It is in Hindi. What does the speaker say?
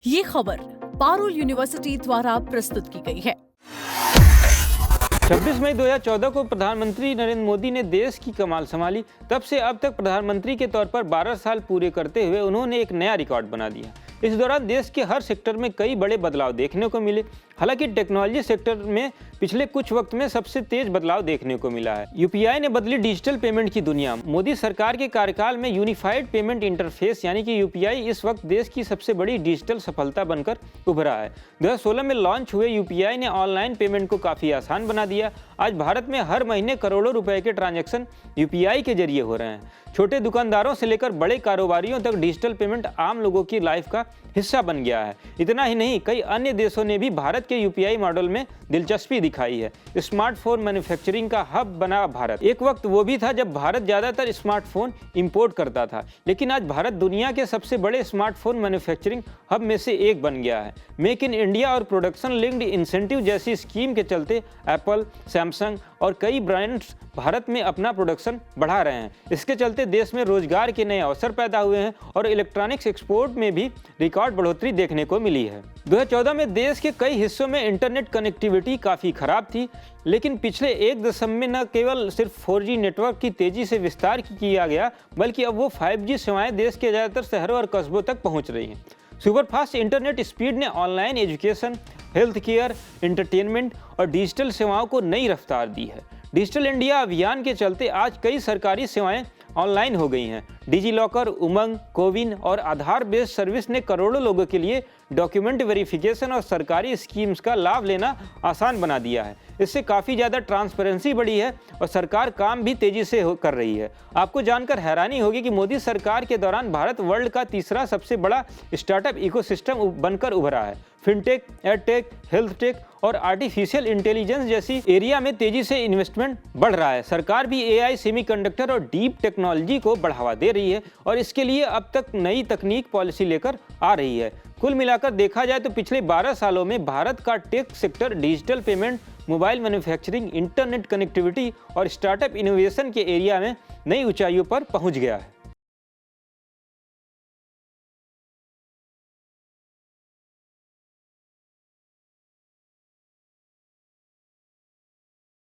ये खबर पारुल यूनिवर्सिटी द्वारा प्रस्तुत की गई है। 26 मई 2014 को प्रधानमंत्री नरेंद्र मोदी ने देश की कमान संभाली। तब से अब तक प्रधानमंत्री के तौर पर 12 साल पूरे करते हुए उन्होंने एक नया रिकॉर्ड बना दिया। इस दौरान देश के हर सेक्टर में कई बड़े बदलाव देखने को मिले। हालांकि टेक्नोलॉजी सेक्टर में पिछले कुछ वक्त में सबसे तेज बदलाव देखने को मिला है। यूपीआई ने बदली डिजिटल पेमेंट की दुनिया। मोदी सरकार के कार्यकाल में यूनिफाइड पेमेंट इंटरफेस यानी कि यूपीआई इस वक्त देश की सबसे बड़ी डिजिटल सफलता बनकर उभरा है। 2016 में लॉन्च हुए यूपीआई ने ऑनलाइन पेमेंट को काफ़ी आसान बना दिया। आज भारत में हर महीने करोड़ों रुपए के ट्रांजैक्शन यूपीआई के जरिए हो रहे हैं। छोटे दुकानदारों से लेकर बड़े कारोबारियों तक डिजिटल पेमेंट आम लोगों की लाइफ का हिस्सा बन गया है। इतना ही नहीं, कई अन्य देशों ने भी भारत के यूपीआई मॉडल में दिलचस्पी दिखाई है। स्मार्टफोन मैन्युफैक्चरिंग का हब बना भारत। एक वक्त वो भी था जब भारत ज़्यादातर स्मार्टफोन इंपोर्ट करता था, लेकिन आज भारत दुनिया के सबसे बड़े स्मार्टफोन मैन्युफैक्चरिंग हब में से एक बन गया है। मेक इन इंडिया और प्रोडक्शन लिंक्ड इंसेंटिव जैसी स्कीम के चलते एप्पल, सैमसंग और कई ब्रांड्स भारत में अपना प्रोडक्शन बढ़ा रहे हैं। इसके चलते देश में रोजगार के नए अवसर पैदा हुए हैं और इलेक्ट्रॉनिक्स एक्सपोर्ट में भी रिकॉर्ड बढ़ोतरी देखने को मिली है। 2014 में देश के कई हिस्सों में इंटरनेट कनेक्टिविटी काफ़ी खराब थी, लेकिन पिछले एक दशक में न केवल सिर्फ 4G नेटवर्क की तेज़ी से विस्तार किया गया, बल्कि अब वो 5G सेवाएं देश के ज़्यादातर शहरों और कस्बों तक पहुँच रही हैं। सुपरफास्ट इंटरनेट स्पीड ने online education, health care, entertainment और डिजिटल सेवाओं को नई रफ्तार दी है। डिजिटल इंडिया अभियान के चलते आज कई सरकारी सेवाएं ऑनलाइन हो गई हैं। डिजी लॉकर, उमंग, कोविन और आधार बेस्ड सर्विस ने करोड़ों लोगों के लिए डॉक्यूमेंट वेरिफिकेशन और सरकारी स्कीम्स का लाभ लेना आसान बना दिया है। इससे काफ़ी ज़्यादा ट्रांसपेरेंसी बढ़ी है और सरकार काम भी तेज़ी से कर रही है। आपको जानकर हैरानी होगी कि मोदी सरकार के दौरान भारत वर्ल्ड का तीसरा सबसे बड़ा स्टार्टअप इकोसिस्टम बनकर उभरा है। फिनटेक, एडटेक, हेल्थ टेक और आर्टिफिशियल इंटेलिजेंस जैसी एरिया में तेजी से इन्वेस्टमेंट बढ़ रहा है। सरकार भी एआई, सेमीकंडक्टर और डीप टेक्नोलॉजी को बढ़ावा दे रही है और इसके लिए अब तक नई तकनीक पॉलिसी लेकर आ रही है। कुल मिलाकर देखा जाए तो पिछले 12 सालों में भारत का tech sector digital payment, mobile manufacturing, internet connectivity और स्टार्टअप इनोवेशन के एरिया में नई ऊंचाइयों पर पहुंच गया है।